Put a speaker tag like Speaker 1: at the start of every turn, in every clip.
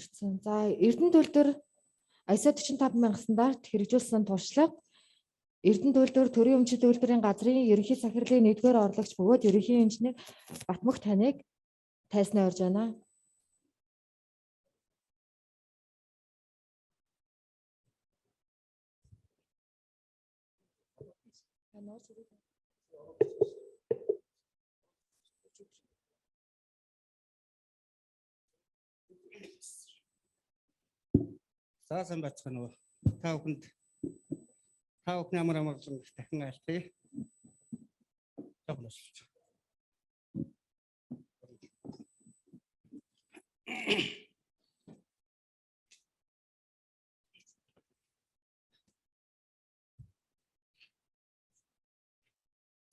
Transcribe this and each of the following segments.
Speaker 1: ирсэн. За Эрдэнэ төлдөр ISO 45,000 стандарт хэрэгжүүлсэн туршлага Эрдэнэ төлдөр төрийн өмчит үйлдвэрийн газрын ерөнхий захирлын 1-р орлогч бөгөөд ерөнхий инженер Батмөх таныг тайснаа орж байна.
Speaker 2: За сайн бацхан уу. Та бүхэнд амар дахин айлтгая. Жогноос.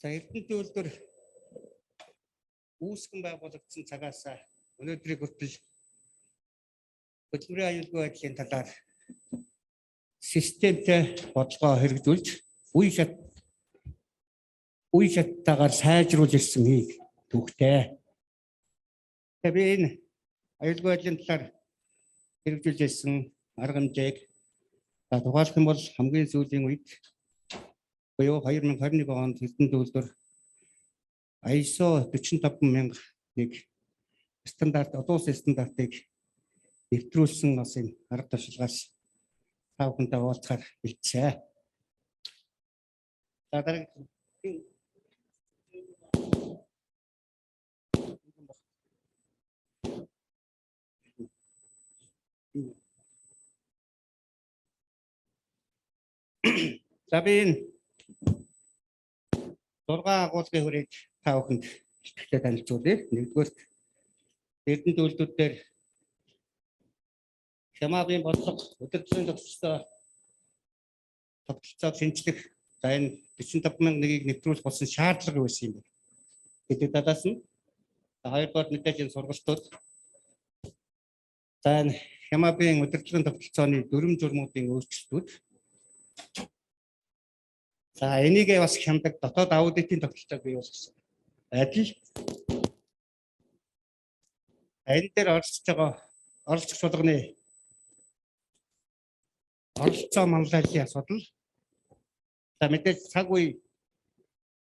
Speaker 2: За Эрдэнэ төлдөр үүсгэн байгуулагдсан цагаас өнөөдрийг хүртэл хөтөлбөрийн аюулгүй байдлын талаар системтэй бодлогоо хэрэгжүүлж үе шаттайгаар сайжруулж ирсэн түүхтэй. Би энэ аюулгүй байдлын талаар хэрэгжүүлж ирсэн арга хэмжээг тухайлах юм бол хамгийн сүүлийн үед буюу 2021 онд Эрдэнэ төлдөр ISO 45001 стандарт олон улсын стандартыг нэвтрүүлсэн бас энэ арга туршлагаас та бүхэнтэй уулзахаар бэлдсэн. За дараагийн за би энэ 6 агуулгын хүрээнд та бүхэнд ихтэй танилцуулъя. Нэгдүгээр Эрдэнэ төлөвлөлтөөр хямаагийн бодлого өдөржингөө тогтолцоог шинжлэх за энэ 45,000-ыг нэвтрүүлэх болсон шаардлага байсан юм байна. Гэдэг талаас нь хоёрдугаар мэдээж энэ сургалтууд за энэ хямаагийн өдөржингөө тогтолцооны дүрм журмуудын өөрчлөлтүүд за энийгээ бас хямдаг дотоод аудитын тогтолцоог бий болгосон. Адил энэ дээр оролцох чуулганы оролцоо манлайллын асуудал. За мэдээж цаг үе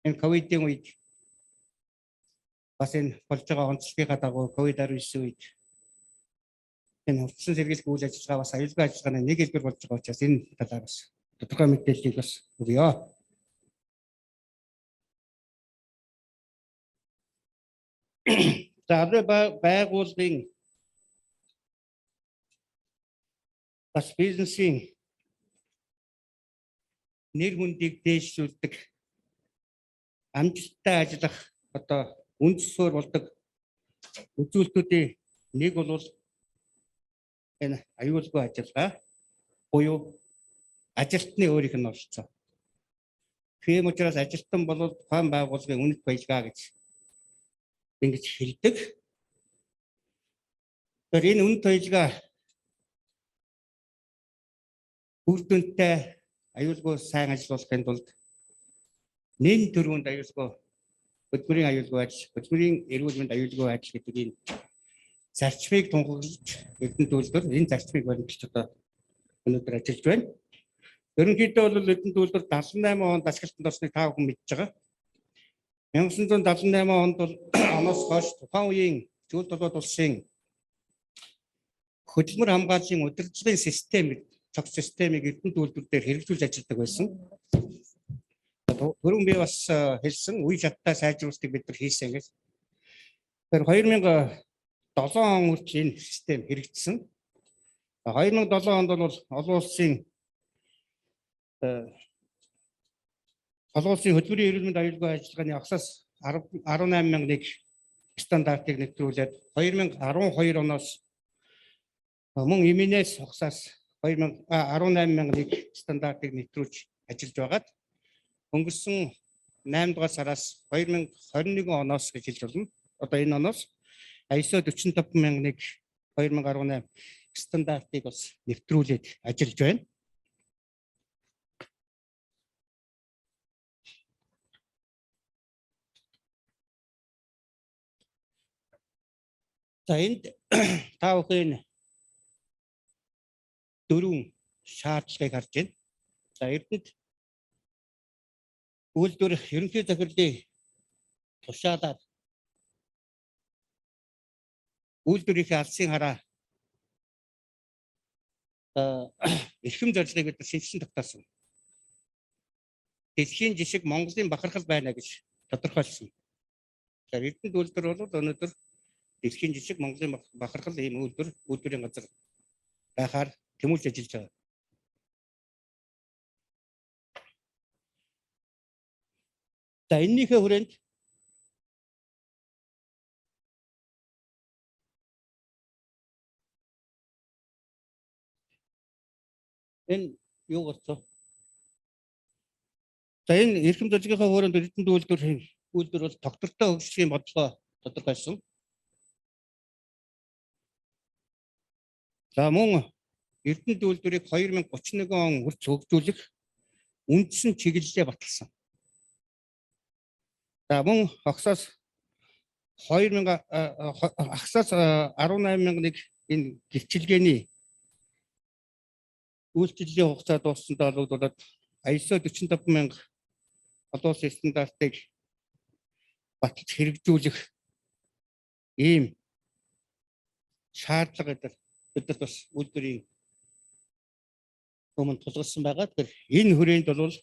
Speaker 2: энэ ковидын үед бас энэ болж байгаа онцлогын дагуу COVID-19 үед энэ хүчтэй сэргийлэх үйл ажиллагаа бас аюулгүй ажиллагааны нэг хэлбэр болж байгаа учраас энэ талаар бас тодорхой мэдээллийг бас өгье. За байгууллагын бас бизнесийн нэр хүндийг дээшлүүлдэг амжилттай ажиллах үнд суурь болдог үзүүлэлтүүдийн нэг бол энэ аюулгүй ажиллагаа буюу ажилтны өөрийнх нь оролцоо. Тийм учраас ажилтан бол тухайн байгууллагын үнэт баялгаа гэж ингэж хэлдэг. Тэр энэ үнэт баялгаа үр дүнтэй аюулгүй сайн ажиллуулахын тулд нэн төрөнд аюулгүй хөтөлбөрийн аюулгүй ажил, хөтөлбөрийн эрүүл мэнд аюулгүй ажил гэдэг энэ зарчмыг тунхаглаж Эрдэнэ төлөвлөлтөөр энэ зарчмыг баримталж өнөөдөр ажиллаж байна. Ерөнхийдөө бол Эрдэнэ төлөвлөлтөөр 78 онд ашиглалтанд орсныг та бүхэн мэдж байгаа. 1978 онд бол оноос хойш тухайн үеийн зүйл толгойд улсын хөдөлмөр хамгааллын удирдлагын систем цогц системийг Эрдэнэ төлөвлөлтөөр дээр хэрэгжүүлж ажилладаг байсан. Түрүүн би бас хэлсэн үе шаттай сайжруулалтыг бид нар хийсэн гэж. Тэр 2007 он хүртэл энэ систем хэрэгжсэн. 2007 онд бол олон улсын хөтөлбөрийн эрүүл мэнд аюулгүй ажиллагааны агсаас 18,000-ыг стандартыг нэвтрүүлээд 2012 оноос мөн эминээс агсаас 18,000-ыг стандартыг нэвтрүүлж ажиллаж байгаад өнгөрсөн 8 дугаар сараас 2021 оноос гэж хэлж болно. Одоо энэ оноос ISO 45001 2018 стандартыг бас нэвтрүүлээд ажиллаж байна. За энд та бүхэн 4 шаардлагыг харж байна. За эрдэд үйлдвэр ерөнхий захирлын тушаалаар үйлдвэрийн алсын хараа эрхэм зорилгыг бид шинжилэн тогтоосон. Дэлхийн жишг Монголын бахархал байна гэж тодорхойлсон. За эрдэнэт үйлдвэр бол өнөөдөр дэлхийн жишг Монголын бахархал ийм үйлдвэрийн газар байхаар тэмүүлж ажиллаж байгаа. За энэнийхээ хүрээнд энэ юу болсон? За энэ эрхэм зорилгынхаа хүрээнд эрдэнэт үйлдвэр бол тогтвортой хөгжлийн бодлого тодорхойлсон. За мөн эрдэнэт үйлдвэрийг 2031 он хүртэл хөгжүүлэх үндсэн чиглэлээ баталсан. За мөн агсаас 18,001 энэ гэрчилгээний үйлчлэлийн хугацаа дууссантай холбогдуулаад ISO 45000 олон улсын стандартыг баталж хэрэгжүүлэх ийм шаардлага бид бас үйлдвэрийн өмнө тулгарсан байгаа. Тэгэхээр энэ хүрээнд бол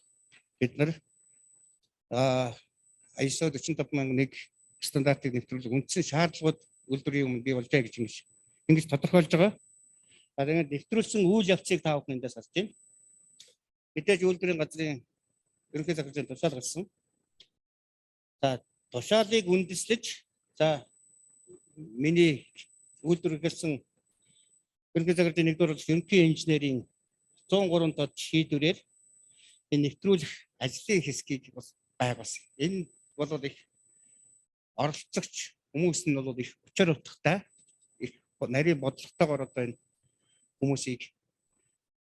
Speaker 2: бид нар ISO 45001 стандартыг нэвтрүүлэх үндсэн шаардлагууд үйлдвэрийн өмнө бий болжээ гэж ингэж тодорхойлж байгаа. За тэгээд нэвтрүүлсэн үйл явцыг та бүхэн эндээс харж байна. Мэдээж үйлдвэрийн газрын ерөнхий захирлын тушаал гарсан. За тушаалыг үндэслэж за миний үйлдвэр гэсэн ерөнхий захирлын нэгдүгээр ерөнхий инженерийн 103 дот шийдвэрээр энэ нэвтрүүлэх ажлын хэсгийг бас байгуулсан. Энэ бол их оролцогч хүмүүс нь бол их учир утгатай их нарийн бодлоготойгоор одоо энэ хүмүүсийг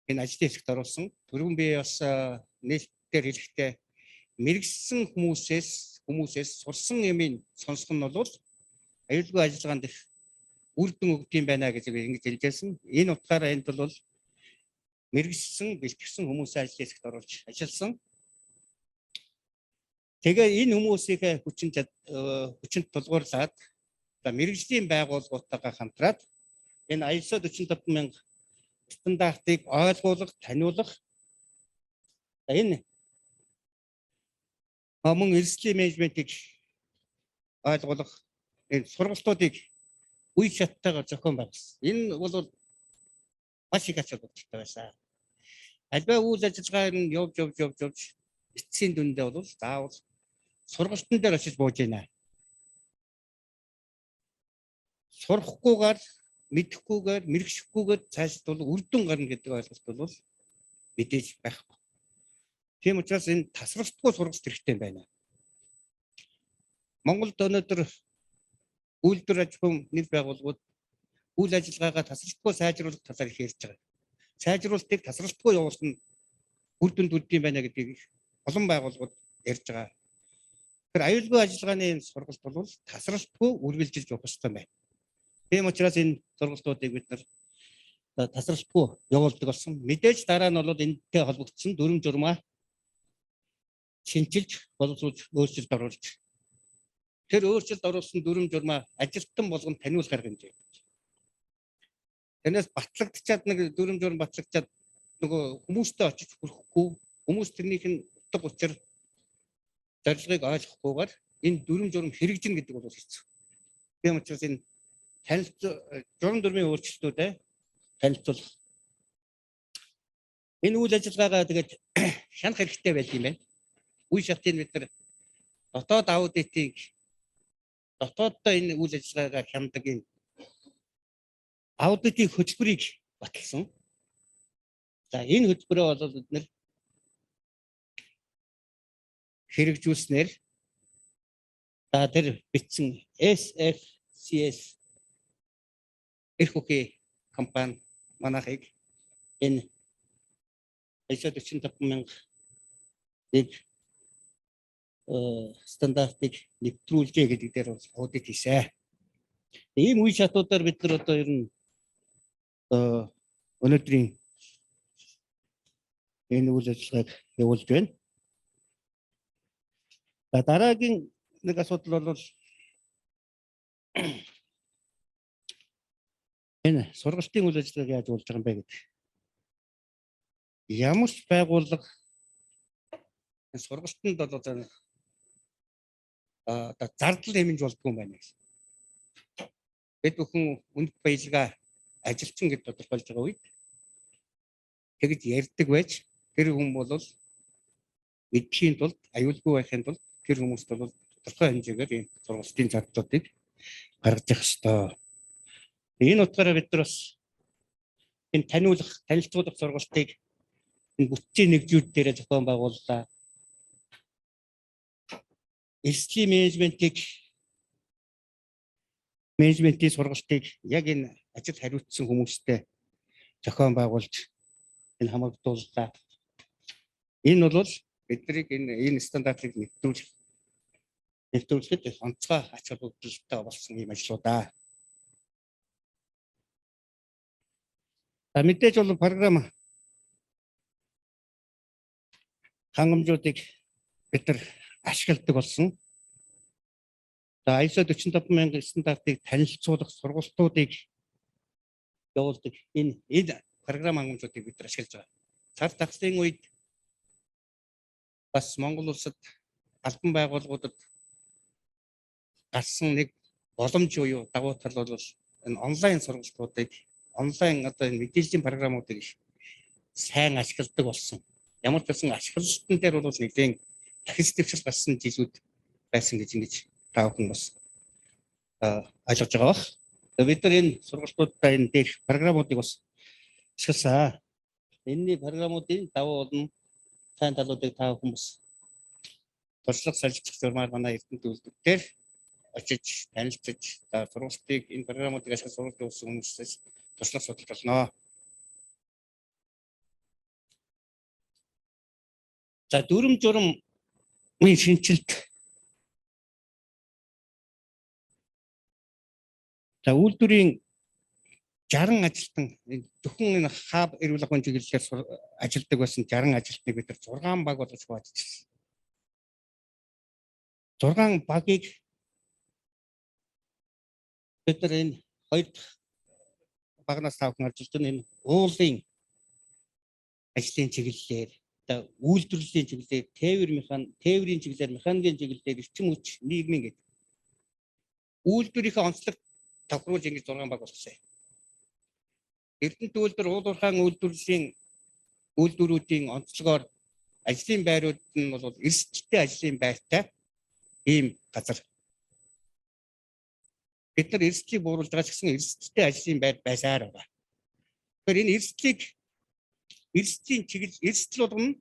Speaker 2: энэ ажлын хэсэгт оруулсан. Түрүүн би бас нээлтээр хэлэхдээ мэрэгсэн хүмүүсээс сурсан юмыг сонсох нь бол аюулгүй ажиллагаанд их үр дүн өгдөг юм байна гэж ингэж хэлжсэн. Энэ утгаараа энд бол мэрэгсэн бэлтгэсэн хүмүүсийн ажлын хэсэгт оруулж ажилласан. Тэгээ энэ хүмүүсийг хүчинд тулгуурлаад мэрэгжлийн байгууллагуудтайгаа хамтраад энэ ISO 45000 стандартыг ойлгуулах, таниулах энэ мөн эрсдлийн менежментийг ойлгуулах энэ сургалтуудыг үе шаттайгаар зохион байгуулсан. Энэ бол маш их ач холбогдолтой байсан. Альбаа үйл ажиллагаа нь явж эцсийн дүндээ бол заавал сургалтын дээр очиж бууж байна. Сурахгүйгээр, мэдэхгүйгээр, мэрэгшихгүйгээр цаашд бол үр дүн гарна гэдэг ойлголт бол мэдээж байхгүй. Тийм учраас энэ тасралтгүй сургалт хэрэгтэй байна. Монголд өнөөдөр үйлдвэр аж ахуйн нэг байгууллагууд үйл ажиллагаагаа тасралтгүй сайжруулах талаар их ярьж байгаа. Сайжруулалтыг тасралтгүй явуулах нь үр дүнд үлдэх юм байна гэдгийг олон байгууллагууд ярьж байгаа. Тэгэхээр аюулгүй ажиллагааны энэ сургалт бол тасралтгүй үргэлжилж явах ёстой байна. Тийм учраас энэ сургалтуудыг бид нар тасралтгүй явуулдаг болсон. Мэдээж дараа нь бол энэтэй холбогдсон дүрм журмаа шинжилж, боловсруулж, өөрчлөлт оруулж. Тэр өөрчлөлт оруулсан дүрм журмаа ажилтан болгон таниулах арга хэмжээ. Танаас батлагдчихад нэг дүрм журм батлагдчихад нөгөө хүмүүстэй очиж хүрэхгүй, хүмүүс тэрнийх нь утга учир зорилгыг ойлгохгүйгээр энэ дүрм журм хэрэгжин гэдэг бол хэцүү. Тийм учраас энэ журам дүрмийн өөрчлөлтүүдэд танилцуулах. Энэ үйл ажиллагаагаа тэгээд шанах хэрэгтэй байл юм байна. Үе шатыг бид нар дотоод аудитыг дотооддоо энэ үйл ажиллагаагаа хямдаг энэ аудитын хөтөлбөрийг баталсан. За энэ хөтөлбөрөө бол бид нэр хэрэгжүүлснээр тэр бичсэн SFCS эрх ухааны компани манайхыг энэ ISO 45000 стандартыг нэвтрүүлжээ гэдэг дээр бол аудит хийсэн. Ийм үе шатуудаар бид нар одоо ер нь өнөөдрийн энэ үйл ажиллагааг явуулж байна. За дараагийн нэг асуудал бол энэ сургалтын үйл ажиллагааг яаж явуулж байгаа юм бэ гэдэг. Ямар ч байгууллага сургалтанд бол зардал нэмж болдгоо юм байна. Бид бүхэн үнэт баялгаа ажилчин гэж тодорхойлж байгаа үед тэгж ярьдаг байж тэр хүн бол мэдхийн тулд аюулгүй байхын тулд тэр хүмүүст бол тодорхой хэмжээгээр энэ сургалтын зардлуудыг гаргаж явах ёстой. Энэ утгаараа бид нар бас энэ танилцуулах сургалтыг энэ бүтцийн нэгжүүд дээр зохион байгууллаа. Эрсдлийн менежментийн сургалтыг яг энэ ажил хариуцсан хүмүүстэй зохион байгуулж энэ хамгаалууллаа. Энэ бол биднийг энэ стандартыг нэвтрүүлэхэд онцгой ач холбогдолтой болсон юм ажлуудаа. Мэдээж бол програм хангамжуудыг бид нар ашигладаг болсон. За ISO 45000 стандартыг танилцуулах сургалтуудыг явуулдаг энэ програм хангамжуудыг бид нар ашиглаж байгаа. Цар тахлын үед бас Монгол улсад албан байгууллагуудад гарсан нэг боломж буюу давуу тал бол энэ онлайн сургалтуудыг онлайн энэ мэдээллийн програмуудыг сайн ашигладаг болсон. Ямар ч байсан ашиглалтын дээр бол нэгэн дахин дэвшил гарсан жилүүд байсан гэж ингэж та бүхэн бас ойлгож байгаа бах. Бид нар энэ сургалтуудаа энэ дээрх програмуудыг бас ашигласан. Энэний програмуудын давуу бол сайн талуудыг та бүхэн бас туршлага солилцох зурмаар манай Эрдэнэт үйлдвэрээр очиж танилцж сургалтыг энэ програмуудыг ашиглаж сургалтын ус хүмүүсээс туршлага судалж болно. За дүрм журмын шинжилт. За үйлдвэрийн 60 ажилтан зөвхөн энэ хаб эрүүл ахуйн чиглэлээр ажилладаг байсан 60 ажилтныг бид нар 6 баг болгож хуваалцсан. 6 багийг бид нар энэ хоёр багнаас тавхан харж байна. Энэ уулын ажлын чиглэлээр үйлдвэрлэлийн чиглэлээр тээврийн чиглэлээр механикийн чиглэлээр эрчим хүч нийгмийн гэдэг үйлдвэрийнхээ онцлог тохируулж ингэж 6 баг болгосон. Эрдэнэт үйлдвэр уулуурхаан үйлдвэрүүдийн онцлогоор ажлын байрууд нь бол эрсдэлтэй ажлын байртай ийм газар. Бид нар эрсдлийг бууруулж байгаа ч гэсэн эрсдэлтэй ажлын байр байсаар байгаа. Тэгэхээр энэ эрсдлийн чиглэл эрсдэл болгоно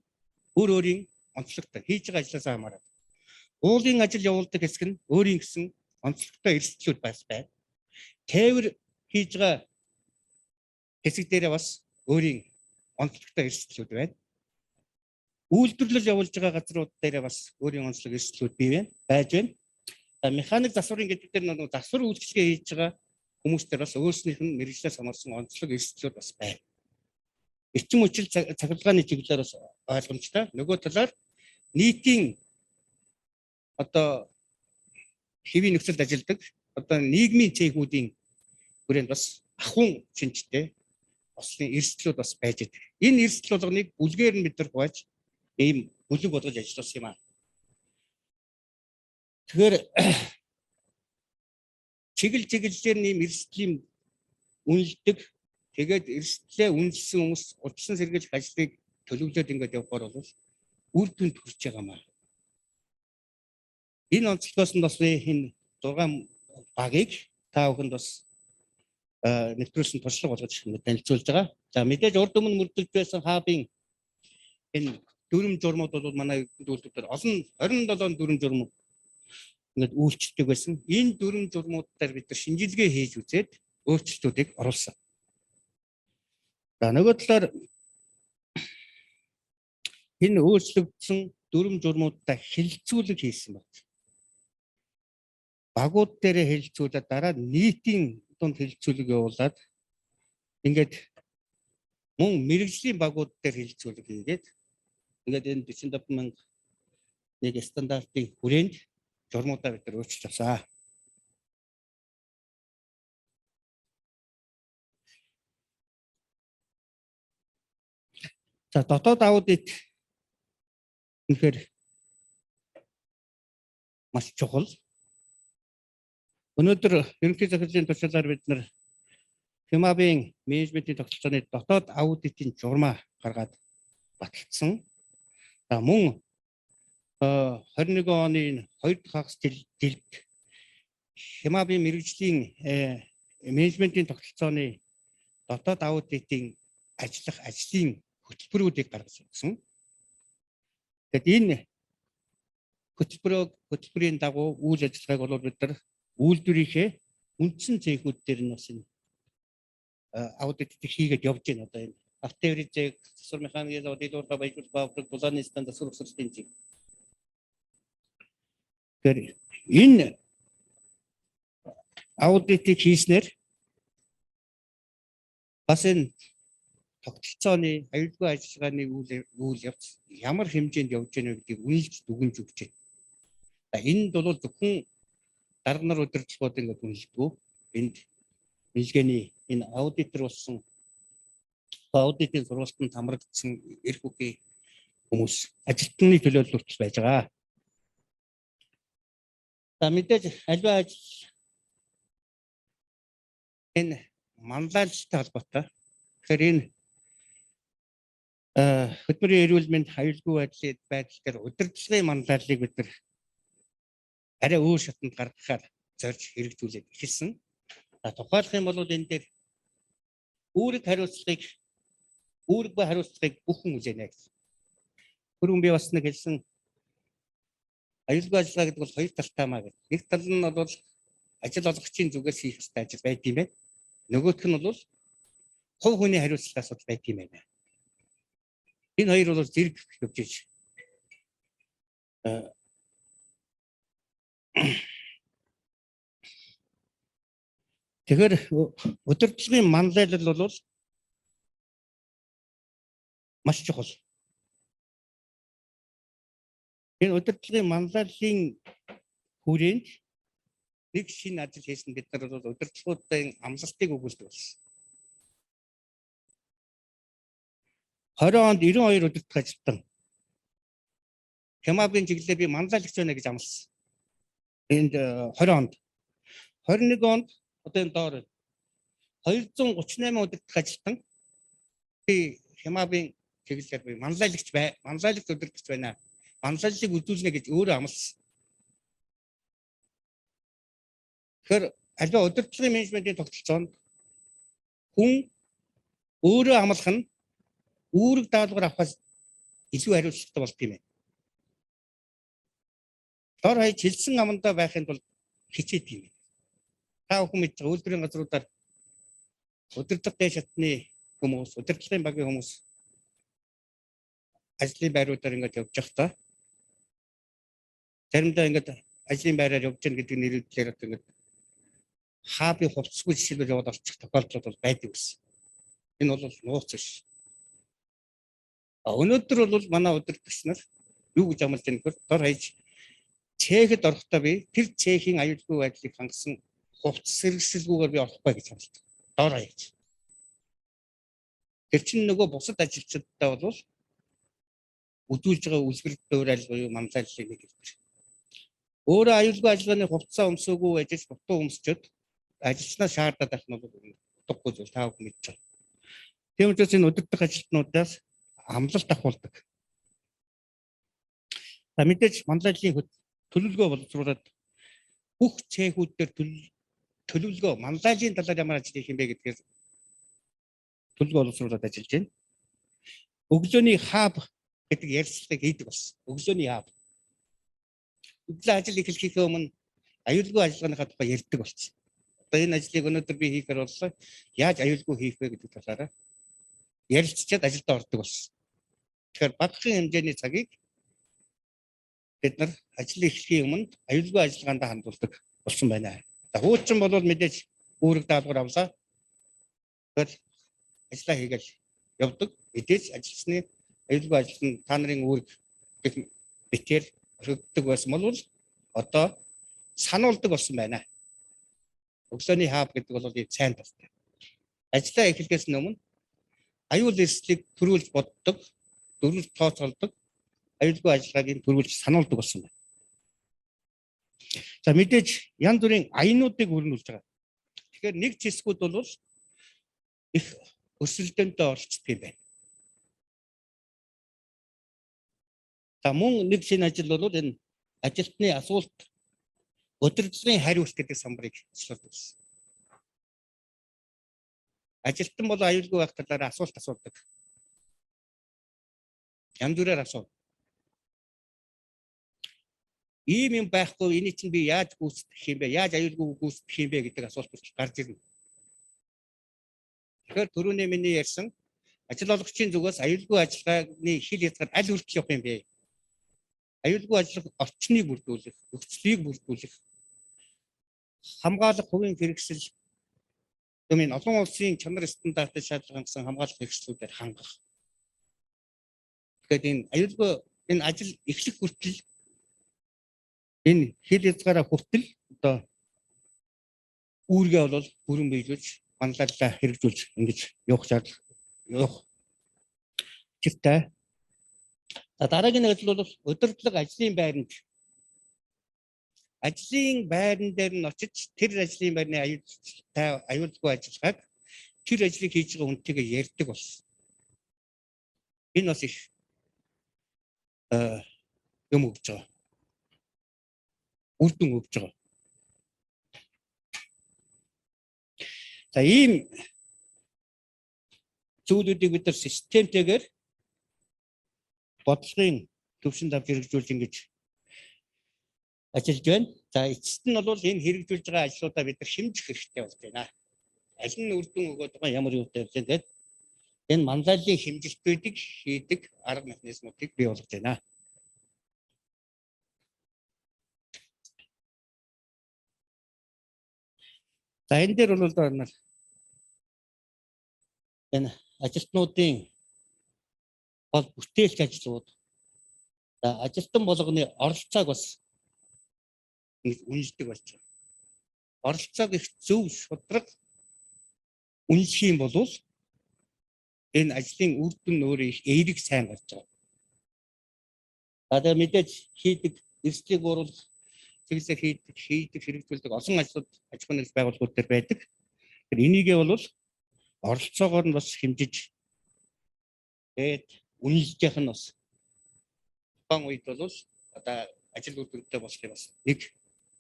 Speaker 2: өөр өөрийн онцлогтой хийж байгаа ажлаасаа хамаарат. Уулын ажил явуулдаг хэсэг нь өөрийн гэсэн онцлогтой эрсдлүүд байна. Тээвэр хийж байгаа хэсэг дээрээ бас өөрийн онцлогтой эрсдлүүд байна. Үйлдвэрлэл явуулж байгаа газрууд дээрээ бас өөрийн онцлог эрсдлүүд бий байж байна. Механик засварын гэдэг дээр нэг засвар үйлчлэгээ хийж байгаа хүмүүстээр бас өөрснийх нь мэргэжлээс хамаарсан онцлог эрсдлүүд бас байна. Эрчим хүчил цахилгааны чиглэлээр бас ойлгомжтой. Нөгөө талаар нийтийн хэвийн нөхцөлд ажилладаг нийгмийн цэхүүдийн хүрээнд бас ахуйн шинжтэй ослын эрсдлүүд бас байж байгаа. Энэ эрсдэл болгоныг бүлгээр нь бид нар хувааж ийм бүлэг болгож ажилласан юм аа. Тэгэхээр чиглэлээр нэм эрсдлийн үнэлдэг тэгээд эрсдлээ үнэлсэн хүмүүс удсан сэргийлэх ажлыг төлөвлөд ингээд явахаар бол үр дүнд хүрч байгаа маа. Энэ онцлогоос нь бас энэ 6 багийг та бүхэнд бас нэвтрүүлсэн туршлага болгож танилцуулж байгаа. За мэдээж урд өмнө мөрдөлж байсан хабын энэ дүрм журмууд бол манай үйлдвэрээр олон 27 дүрм журм ингээд үйлчлдэг байсан. Энэ дүрм журмуудаар бид нар шинжилгээ хийж үзээд өөрчлөлтүүдийг оруулсан. За нөгөө талаар энэ өөрчлөгдсөн дүрм журмуудаа хэлэлцүүлэг хийсэн байна. Багууд дээр хэлэлцүүлээд дараа нийтийн дунд хэлэлцүүлэг явуулаад ингээд мөн мэрэгжлийн багууд дээр хэлэлцүүлэг хийгээд ингээд энэ 45,000 стандартын хүрээнд журмуудаа бид нар өөрчилж авсан. За дотоод аудит үнэхээр маш чухал. Өнөөдөр ерөнхий захирлын туршлагаар бид нар Хямабын менежментийн тогтолцооны дотоод аудитын журмаа гаргаад баталсан. За мөн 21 оны 2 дахь хагас жилд Хямабын мэргэжлийн менежментийн тогтолцооны дотоод аудитын ажиллах ажлын хөтөлбөрүүдийг гаргасан. Тэгэд энэ хөтөлбөрийн дагуу үйл ажиллагааг бол бид нар үйлдвэрийнхээ үндсэн зээгүүд дээр нь бас энэ аудит хийгээд явж байна. Одоо энэ автоэврийн зээг, засвар механикийн аудит, баяжуулалт, булааны стандарт, засвар ухсралтын зээг. Тэгэхээр энэ аудитыг хийснээр бас энэ тогтолцооны аюулгүй ажиллагааны үйл явц ямар хэмжээнд явж байна гэдгийг үнэлж дүгнж өгч байна. Энд бол зөвхөн дарга нар удирдлагууд ингээд үнэлдэг. Энд мэлгэний энэ аудитор болсон аудитын сургалтанд хамрагдсан эрх үгийн хүмүүс ажилтны төлөөлөлт байж байгаа. За мэдээж аливаа ажил энэ манлайлалтай холбоотой. Тэгэхээр энэ хөдөлмөрийн эрүүл мэнд аюулгүй байдал дээр удирдлагын манлайллыг бид нар арай өөр шатанд гаргахаар зорж хэрэгжүүлээд эхэлсэн. Тухайлах юм бол энэ дээр үүрэг ба хариуцлагыг бүхэн үзэнэ гэсэн. Түрүүн би бас нэг хэлсэн аюулгүй ажиллагаа гэдэг бол хоёр талтай маа гэдэг. Нэг тал нь бол ажил олгогчийн зүгээс хийх ёстой ажил байт юм байна. Нөгөөх нь бол хувь хүний хариуцлагаас байт юм байна. Энэ хоёр бол зэрэг явж ийж. Тэгэхээр удирдлагын манлайлал бол маш чухал. Энэ удирдлагын манлайллын хүрээнд нэг шинэ ажил хийсэн бид нар бол удирдлагуудын амлалтыг өгүүлдэг болсон. 20 онд 92 удирдлага ажилтан Хямабын чиглэлээр би манлайлагч байна гэж амласан. Энд 20 онд 21 онд одоо энэ доор 238 удирдлага ажилтан би Хямабын чиглэлээр би манлайлагч удирдлагч байна. Манлайллыг үзүүлнэ гэж өөрөө амласан. Тэгэхээр аливаа удирдлагын менежментийн тогтолцоонд хүн өөрөө амлах нь үүрэг даалгавар авахаас илүү хариуцлагатай болт юм байна. Дор хаяж хэлсэн амандаа байхын тулд хичээд юм. Та бүхэн мэдж байгаа үйлдвэрийн газруудаар удирдлага дэш шатны хүмүүс, удирдлагын багийн хүмүүс ажлын байруудаар ингэж явж байхдаа заримдаа ингэж ажлын байраар явж гэн гэдэг нэрээр одоо ингэж хааби хувцсгүй жишээлбэл яваад орчих тохиолдлууд бол байдаг гэсэн. Энэ бол нууц биш. Өнөөдөр бол манай удирдлагч нар юу гэж амлаж байгаа нөхөр дор хаяж цэхэд орохдоо би тэр цэхийн аюулгүй байдлыг хангасан хувцс сэргийлэлгүйгээр би орохгүй гэж амлаж байгаа. Дор хаяж. Тэр чинь нөгөө бусад ажилчдаа бол үзүүлж байгаа үлгэр дуурай буюу манлайллыг нэг хэлбэр. Өөрөө аюулгүй ажиллагааны хувцсаа өмсөөгүй ажил дутуу өмсчөд ажилчнаас шаардаад байх нь бол утгагүй зүйл та бүхэн мэдж байгаа. Тийм учраас энэ удирдах ажилтнуудаас амлалт авахулдаг. Мэдээж манлайллын төлөвлөгөө боловсруулад бүх цэхүүд дээр төлөвлөгөө манлайллын талаар ямар ажил хийх юм бэ гэдгээр төлөвлөгөө боловсруулад ажиллаж байна. Өглөөний хаб гэдэг ярилцлагыг хийдэг болсон. Өглөөний хаб. Өглөө ажил эхлэхээс өмнө аюулгүй ажиллагааныхаа тухай ярьдаг болсон. Одоо энэ ажлыг өнөөдөр би хийхээр боллоо. Яаж аюулгүй хийх вэ гэдэг талаараа ярилцчихэд ажилд ордог болсон. Тэгэхээр багахан хэмжээний цагийг бид нар ажил эхлэхийн өмнө аюулгүй ажиллагаанд хандуулдаг болсон байна. За хуучин бол мэдээж үүрэг даалгавар авлаа. Тэгэхээр ажиллаа хийгээл явдаг. Мэдээж ажилчны аюулгүй ажил нь та нарын үүрэг гэх мэтээр өргөддөг байсан бол одоо сануулдаг болсон байна. Өглөөний хаав гэдэг бол ийм сайн тастай. Ажлаа эхлэхээс өмнө аюул эрсдлийг төрүүлж боддог, дөрвөлж тооцоолдог, аюулгүй ажиллагааг төрүүлж сануулдаг болсон байна. За мэдээж янз бүрийн аянуудыг өрнүүлж байгаа. Тэгэхээр нэг зэсгүүд бол их өсөлтөндөө оролцдог юм байна. За мөн нэг шинэ ажил бол энэ ажилтны асуулт өдөржингөө хариулт гэдэг самбарыг ажилладаг. Ажилтан бол аюулгүй байх талаар асуулт асуудаг. Янз бүрээр асуудаг. Ийм юм байхгүй, энийг чинь би яаж гүйцэтгэх юм бэ? Яаж аюулгүй гүйцэтгэх юм бэ гэдэг асуулт гарч ирнэ. Тэгэхээр түрүүний миний ярьсан ажил олгогчийн зүгээс аюулгүй ажиллагааны хил хязгаар аль хүртэл явах юм бэ? Аюулгүй ажиллах орчныг бүрдүүлэх, нөхцөлийг бүрдүүлэх, хамгаалах хувийн хэрэгсэл, өмнө олон улсын чанар стандартыг шалгасан хамгаалах хэрэгслүүдээр хангах. Тэгэхээр энэ аюулгүй энэ ажил эхлэх хүртэл энэ хил хязгаараа хүртэл одоо үүргээ бол бүрэн биелүүлж манлайлалаа хэрэгжүүлж ингэж явах шаардлага явах хэрэгтэй. Дараагийн ажил бол удирдлага ажлын байранд. Ажлын байран дээр нь очиж тэр ажлын байрны аюулгүй ажиллагааг тэр ажлыг хийж байгаа хүнтэйгээ ярьдаг болсон. Энэ бас их юм өгч байгаа. Үр дүн өгч байгаа. За ийм зүйлүүдийг бид нар системтэйгээр бодлогын төвшөнд авч хэрэгжүүлж ингэж ажиллаж байна. За эцэст нь бол энэ хэрэгжүүлж байгаа ажлуудаа бид нар хэмжих хэрэгтэй болж байна. Аль нь үр дүн өгöd байгаа ямар юутай вэ гэдэг энэ манлайлалын хэмжилтүүдийг хийдэг арга механизмуудыг бий болгож байна. За энэ дээр бол энэ ажилтнуудын бол бүтээлч ажлууд ажилтан болгоны оролцоог бас үнэлдэг болж байна. Оролцоог их зөв шударга үнэлэх юм бол энэ ажлын үр дүн өөрөө их эерэг сайн болж байгаа. Одоо мэдээж хийдэг эрсдлийг бууруулах, чиглэлээр хийдэг хэрэгжүүлдэг олон ажлууд аж ахуйн нэгж байгууллагууд төр байдаг. Тэгэхээр энийгээ бол оролцоогоор нь бас хэмжиж үнэлж явах нь бас бан үед бол одоо ажил үр дүнтэй болохыг бас нэг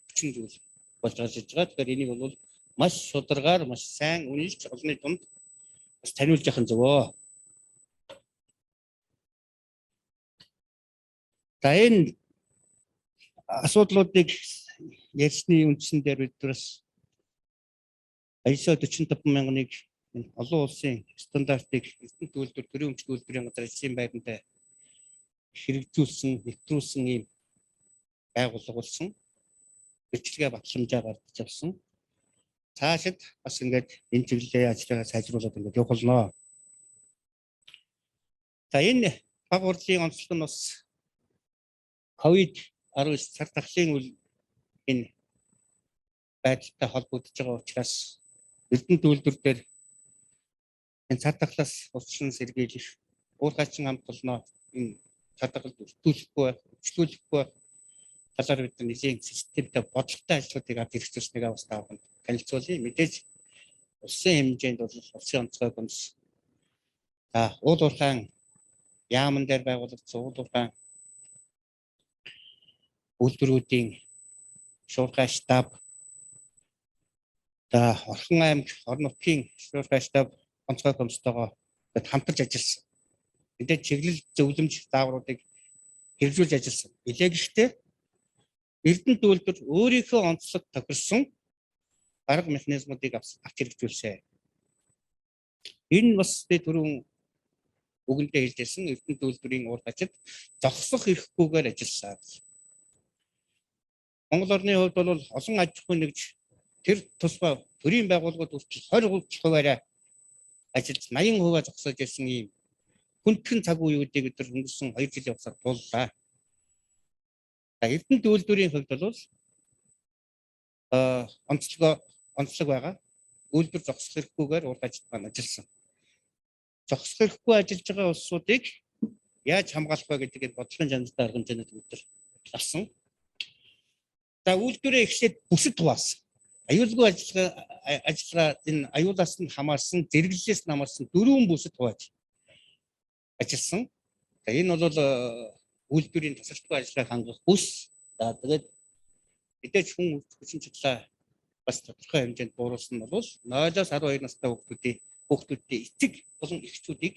Speaker 2: хүчин зүйл болж гарч иж байгаа. Тэгэхээр энийг бол маш шударгаар маш сайн үнэлж олонний дунд бас таниулж явах нь зөвөө. За энэ асуудлуудыг ярьсны үндсэн дээр бид бас ISO 45000-ыг олон улсын стандартыг эрдэнэ төлөвлөлт төрийн өмчт үйлдвэрийн газар ажлын байранд хэрэгжүүлсэн, нэвтрүүлсэн ийм байгууллага болсон. Бичлэгээ батламжаа гаргаж авсан. Цаашид бас ингээд энэ чиглэлийн ажиллагаа сайжруулаад ингээд явах болно. За энэ баг хурлын онцлог нь бас COVID-19 цар тахлын үйл энэ байдалтай холбогдож байгаа учраас эрдэнэ төлөвлөлт дээр энэ цар тахлаас уучлан сэргийлэх, уурхайчин хамт олноо энэ цар тахалд өвчлүүлэхгүй талаар бид нэлийн системтэй бодлоготой ажлуудыг авч хэрэгжүүлснээр бас таавал танилцуулъя. Мэдээж улсын хэмжээнд бол улсын онцгой гомс уул уурхайн яамн дээр байгуулагдсан уул уурхайн үйлдвэрүүдийн шуурхай штаб Орхон аймаг орон нутгийн шуурхай штаб онцгой гомстойгоо хамтарч ажилласан. Мэдээж чиглэл зөвлөмж заавруудыг хэрэгжүүлж ажилласан. Илээ гэхдээ эрдэнэ төлөвлөлт өөрийнхөө онцлог тохирсон арга механизмуудыг авч хэрэгжүүлсэн. Энэ бас түрүүн үгэндээ хэлжсэн эрдэнэ төлөвлөрийн ур хажид зогсох эрхгүйгээр ажилласан. Монгол орны хувьд бол олон аж ахуйн нэгж тэр тусгай төрийн байгууллагууд хүртэл 20% ажил 80% зогсоож ирсэн ийм хүндхэн цаг үеүүдийг бид нар өнгөрсөн 2 жилийн хугацаанд тууллаа. Эрдэнэт үйлдвэрийн хувьд бол онцлог байгаа. Үйлдвэр зогсох хэрэггүйгээр урд ажилд маань ажилласан. Зогсох хэрэггүй ажиллаж байгаа улсуудыг яаж хамгаалах вэ гэдгийг бодлогын жанртай арга хэмжээнд бид нар авсан. За үйлдвэрээ эхлээд бүсэд хуваасан. Аюулгүй ажиллагаа энэ аюулаас нь хамаарсан, зэрэглэлээс нь хамаарсан 4 бүсэд хувааж ажилласан. За энэ бол үйлдвэрийн тасалбаргүй ажиллагааг хангах бүс. За тэгээд мэдээж хүчин чиглэлээ бас тодорхой хэмжээнд бууруулсан нь бол 0-12 настай хүүхдүүдийн эцэг болон эхчүүдийг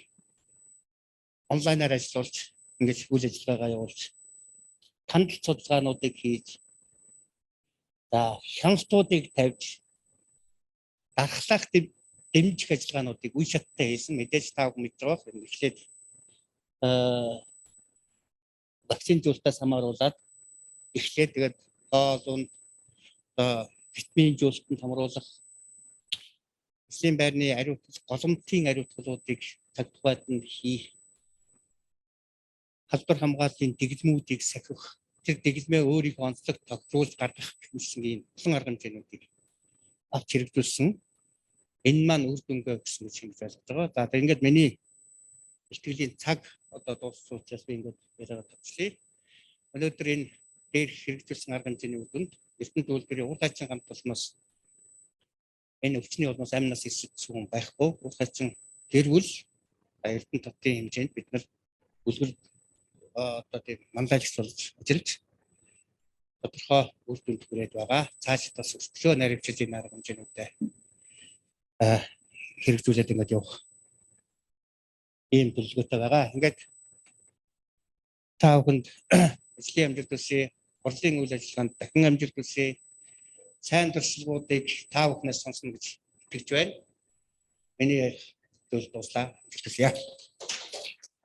Speaker 2: онлайнаар ажиллуулж ингэж үйл ажиллагаагаа явуулж хандлт судалгаануудыг хийж за хяналтуудыг тавьж дархлаах дэмжих ажиллагаануудыг үе шаттай хийсэн. Мэдээж та бүхэн мэдж байгаа юм. Эхлээд вакцины зүйлтээс хамааруулаад эхлээд тэгээд хоолунд витамин зүйлтэнд хамруулах эсийн байрны ариутгал, голомтын ариутгалуудыг цаг тухайд нь хийх, халдвар хамгааллын дэглэмүүдийг сахих, тэр дэглэмээ өөрийнхөө онцлог тогтруулж гаргах гэсэн ийм олон арга хэмжээнүүдийг авч хэрэгжүүлсэн. Энэ маань үр дүнгээ өгсөн гэж хэлж ойлгож байгаа. За тэгээд ингээд миний ихтгэлийн цаг одоо дууссан учраас би ингээд яриагаа төвчлэе. Өнөөдөр энэ дээр хэрэгжүүлсэн арга хэмжээний үр дүнд эрдэнэт үйлдвэрийн урд ачийн хамт олноос энэ өвчний улмаас амнаас эсрэгдсэн хүн байхгүй. Урд ачийн гэрвэл эрдэнэт хотын хэмжээнд бид нар үлгэр одоо тийм манлайлагч болж ажиллаж тодорхой үр дүнд хүрээд байгаа. Цааш бас өсвөө наривчилж энэ арга хэмжээнүүдэд хэрэгжүүлээд ингээд явах ийм төлөвлөгөөтэй байгаа. Ингээд та бүхэнд ажлын амжилт хүсье, хурлын үйл ажиллагаанд дахин амжилт хүсье, сайн туршлагуудыг та бүхнээс сонсно гэж итгэж байна. Миний ярих зүйл дуслаа. Амжилт хүсье.